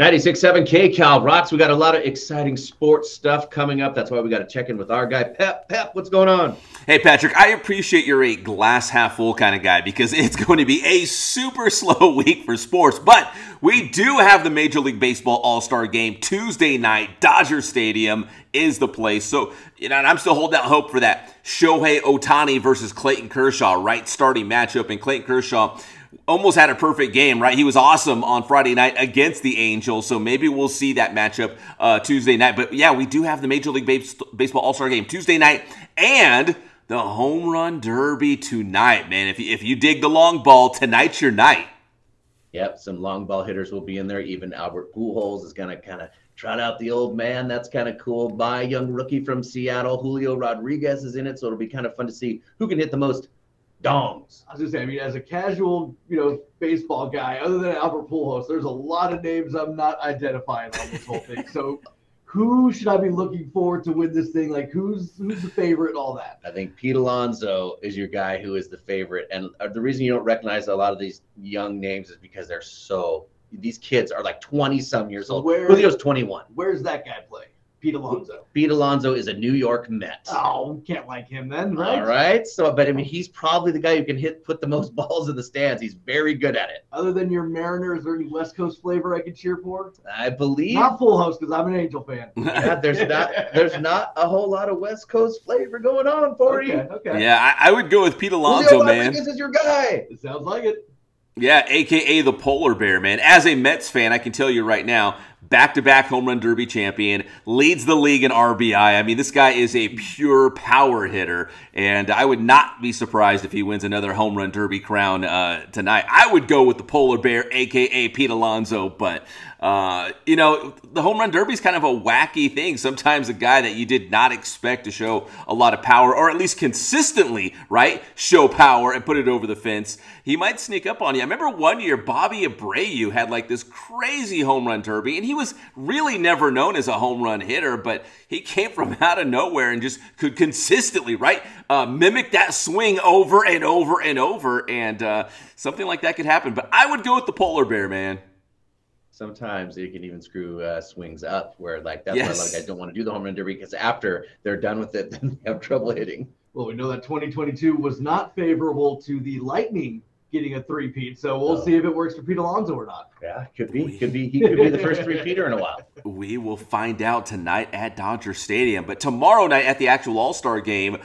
96.7 KCAL rocks. We got a lot of exciting sports stuff coming up. That's why we got to check in with our guy, Pep. Pep, what's going on? Hey, Patrick, I appreciate you're a glass half full kind of guy because it's going to be a super slow week for sports. But we do have the Major League Baseball All-Star Game Tuesday night. Dodger Stadium is the place. So, and I'm still holding out hope for that Shohei Ohtani versus Clayton Kershaw, right, starting matchup. And Clayton Kershaw almost had a perfect game, right? He was awesome on Friday night against the Angels, so maybe we'll see that matchup Tuesday night. But yeah, we do have the Major League Baseball All-Star Game Tuesday night and the Home Run Derby tonight, man. If you dig the long ball, tonight's your night. Yep, some long ball hitters will be in there. Even Albert Pujols is going to kind of trot out the old man. That's kind of cool. By young rookie from Seattle, Julio Rodriguez is in it, so it'll be kind of fun to see who can hit the most dongs. I was just saying, I mean, as a casual, baseball guy, other than Albert Pujols, there's a lot of names I'm not identifying on this whole thing. So who should I be looking forward to win this thing? Like, who's the favorite and all that? I think Pete Alonso is your guy who is the favorite. And the reason you don't recognize a lot of these young names is because these kids are like 20-some years old. Julio's 21. Where's that guy play? Pete Alonso. Pete Alonso is a New York Met. Oh, can't like him then, right? All right. So, but I mean, he's probably the guy who can put the most balls in the stands. He's very good at it. Other than your Mariners, is there any West Coast flavor I could cheer for? I believe not Full House because I'm an Angel fan. Yeah, there's not a whole lot of West Coast flavor going on for you. Okay. Yeah, I would go with Pete Alonso, man. This is your guy. It sounds like it. Yeah, a.k.a. the polar bear, man. As a Mets fan, I can tell you right now, back-to-back home run derby champion, leads the league in RBI. I mean, this guy is a pure power hitter, and I would not be surprised if he wins another home run derby crown tonight. I would go with the polar bear, a.k.a. Pete Alonso, but the home run derby is kind of a wacky thing. Sometimes a guy that you did not expect to show a lot of power, or at least consistently, right, show power and put it over the fence, he might sneak up on you. I remember one year Bobby Abreu had like this crazy home run derby, and he was really never known as a home run hitter, but he came from out of nowhere and just could consistently, right, mimic that swing over and over and over, and something like that could happen. But I would go with the polar bear, man. Sometimes you can even screw swings up where that's why a lot of guys don't want to do the home run derby because after they're done with it, then they have trouble hitting. Well, we know that 2022 was not favorable to the Lightning getting a three-peat, so we'll see if it works for Pete Alonso or not. Yeah, could be. He could be the first three-peater in a while. We will find out tonight at Dodger Stadium. But tomorrow night at the actual All-Star Game,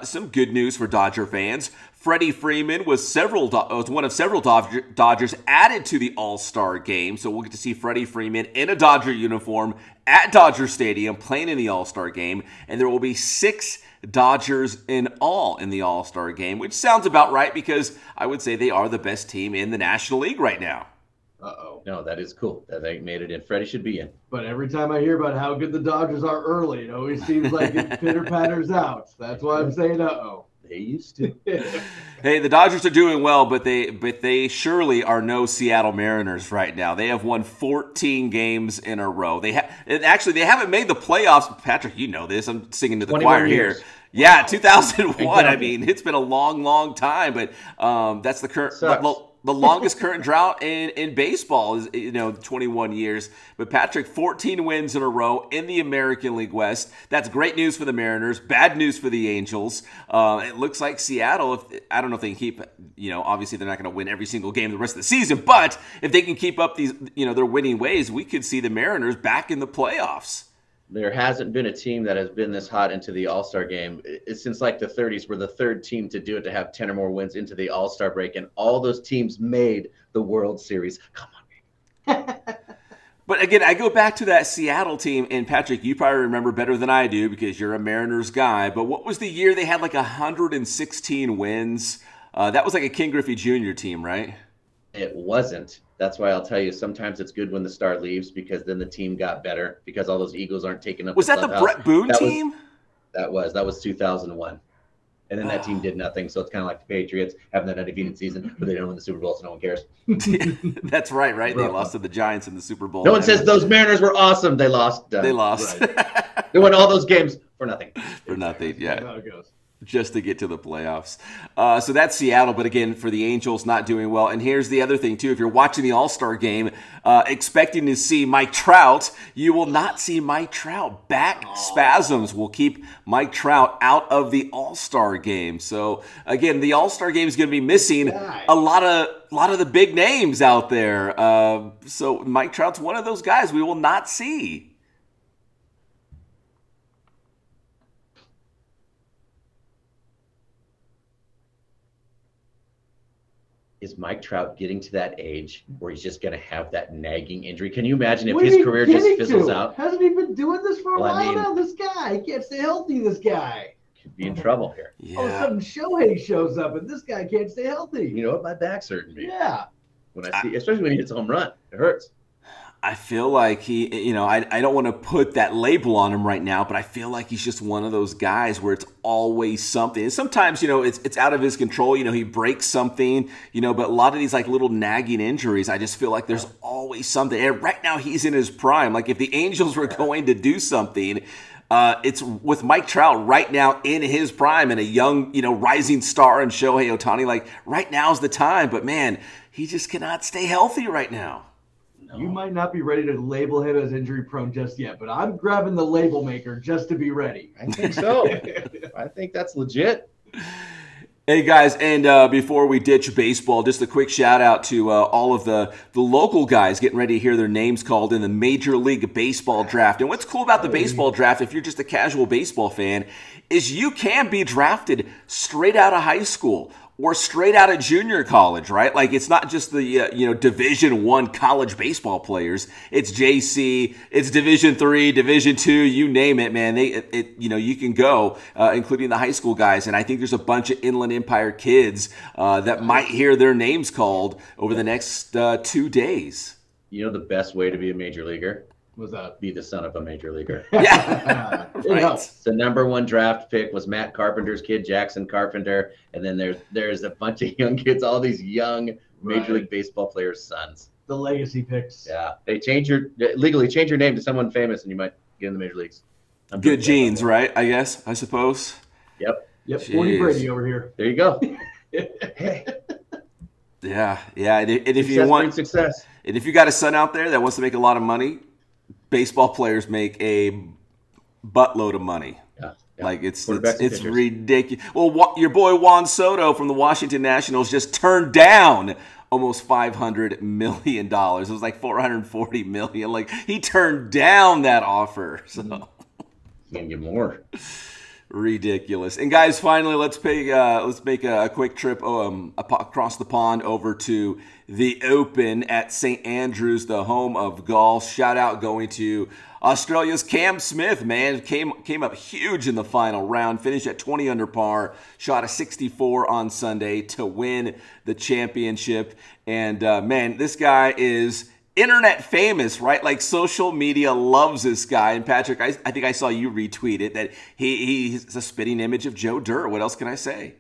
some good news for Dodger fans. Freddie Freeman was one of several Dodgers added to the All-Star Game, so we'll get to see Freddie Freeman in a Dodger uniform at Dodger Stadium playing in the All-Star Game, and there will be 6 Dodgers in all in the All-Star Game, which sounds about right because I would say they are the best team in the National League right now. Uh-oh. No, that is cool that they made it in. Freddie should be in. But every time I hear about how good the Dodgers are early, it always seems like it pitter-patters out. That's why I'm saying uh-oh. They used to. Hey, the Dodgers are doing well, but they surely are no Seattle Mariners right now. They have won 14 games in a row. They haven't made the playoffs. Patrick, you know this. I'm singing to the choir years. here. Yeah, 2001. I mean, it's been a long, long time, but that's the current. The longest current drought in baseball is 21 years. But Patrick, 14 wins in a row in the American League West. That's great news for the Mariners. Bad news for the Angels. It looks like Seattle. I don't know if they can keep. Obviously they're not going to win every single game the rest of the season. But if they can keep up these, their winning ways, we could see the Mariners back in the playoffs. There hasn't been a team that has been this hot into the All-Star game. It's since like the 30s. We're the third team to do it, to have 10 or more wins into the All-Star break, and all those teams made the World Series. Come on, baby. But again, I go back to that Seattle team, and Patrick, you probably remember better than I do because you're a Mariners guy, but what was the year they had like 116 wins? That was like a Ken Griffey Jr. team, right? It wasn't. That's why I'll tell you, sometimes it's good when the star leaves because then the team got better because all those Eagles aren't taking up. Was that the Brett Boone team? That was 2001. And then that team did nothing. So it's kind of like the Patriots having that undefeated season, but they don't win the Super Bowl, so no one cares. That's right? They lost to the Giants in the Super Bowl. No one says those Mariners were awesome. They lost. They lost. Right. They won all those games for nothing. For nothing, yeah. That's how it goes. just to get to the playoffs. So that's Seattle, but again, for the Angels, not doing well. And here's the other thing, too. If you're watching the All-Star game, expecting to see Mike Trout, you will not see Mike Trout. Back spasms will keep Mike Trout out of the All-Star game. So, again, the All-Star game is going to be missing a lot of the big names out there. So Mike Trout's one of those guys we will not see. Is Mike Trout getting to that age where he's just going to have that nagging injury? Can you imagine if his career just fizzles out? Hasn't he been doing this for a while now? This guy, he can't stay healthy. This guy could be in trouble here. All of a sudden, Shohei shows up, and this guy can't stay healthy. You know what? My back's hurting me. Yeah. When I see, especially when he hits a home run, it hurts. I feel like he, I don't want to put that label on him right now, but I feel like he's just one of those guys where it's always something. And sometimes, it's out of his control. He breaks something, but a lot of these like little nagging injuries, I just feel like there's always something. And right now he's in his prime. Like if the Angels were going to do something, it's with Mike Trout right now in his prime and a young, rising star in Shohei Ohtani. Like right now's the time, but man, he just cannot stay healthy right now. You might not be ready to label him as injury prone just yet, but I'm grabbing the label maker just to be ready. I think so. I think that's legit. Hey guys, and before we ditch baseball, just a quick shout out to all of the local guys getting ready to hear their names called in the Major League Baseball draft. And what's cool about the baseball draft, if you're just a casual baseball fan, is you can be drafted straight out of high school or straight out of junior college, right? Like it's not just the Division I college baseball players. It's JC, it's Division III, Division II, you name it, man. You can go, including the high school guys. And I think there's a bunch of Inland Empire kids that might hear their names called over the next 2 days. You know the best way to be a major leaguer? What's that? Be the son of a major leaguer. Yeah. Right. The number 1 draft pick was Matt Carpenter's kid, Jackson Carpenter. And then there's a bunch of young kids, all these young Major League Baseball players' sons. The legacy picks. Yeah. They legally change your name to someone famous and you might get in the major leagues. Good genes, right? I suppose. Yep. Woody Brady over here. There you go. Hey. Yeah. And if you want success. And if you got a son out there that wants to make a lot of money, baseball players make a buttload of money. Yeah. Like it's ridiculous. Well, your boy Juan Soto from the Washington Nationals just turned down almost $500 million. It was like $440 million. Like he turned down that offer. So you can get more. Ridiculous. And guys, finally, let's make a quick trip across the pond over to the Open at St. Andrews, the home of golf. Shout out going to Australia's Cam Smith, man. Came up huge in the final round, finished at 20 under par, shot a 64 on Sunday to win the championship. And man, this guy is internet famous, right? Like social media loves this guy. And Patrick, I think I saw you retweet it that he's a spitting image of Joe Dirt. What else can I say?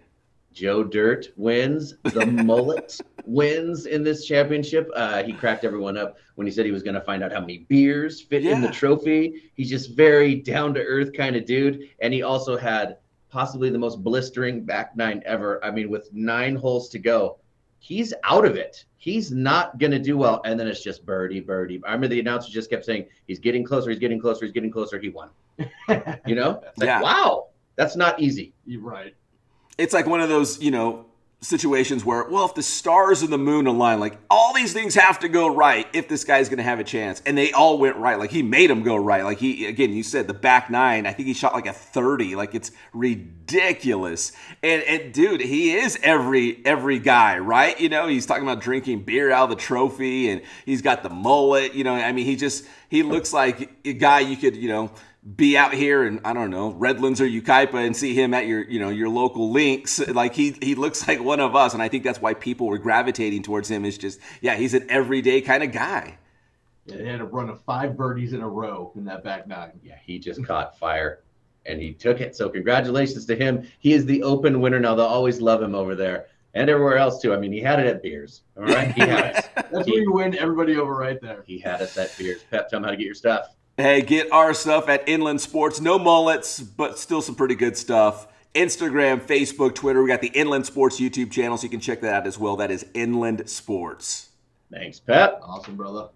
Joe Dirt wins. The mullet wins in this championship. He cracked everyone up when he said he was going to find out how many beers fit in the trophy. He's just very down-to-earth kind of dude. And he also had possibly the most blistering back nine ever. I mean, with 9 holes to go, he's out of it. He's not going to do well. And then it's just birdie, birdie. I remember the announcer just kept saying, he's getting closer, he's getting closer, he's getting closer. He won. You know? It's like, wow, that's not easy. You're right. It's like one of those, situations where, well, if the stars and the moon align, like all these things have to go right if this guy's going to have a chance. And they all went right. Like he made them go right. Like again, you said the back 9, I think he shot like a 30. Like it's ridiculous. And dude, he is every guy, right? He's talking about drinking beer out of the trophy and he's got the mullet, I mean, he looks like a guy you could, be out here in, I don't know, Redlands or Yucaipa and see him at your local links. Like he looks like one of us. And I think that's why people were gravitating towards him is just, he's an everyday kind of guy. Yeah, they had a run of 5 birdies in a row in that back 9. Yeah, he just caught fire and he took it. So congratulations to him. He is the Open winner now. They'll always love him over there and everywhere else too. I mean, he had it at Beers. All right. He had us. That's where you win everybody over right there. He had us at Beers. Pep, tell him how to get your stuff. Hey, get our stuff at Inland Sports. No mullets, but still some pretty good stuff. Instagram, Facebook, Twitter. We got the Inland Sports YouTube channel, so you can check that out as well. That is Inland Sports. Thanks, Pat. Awesome, brother.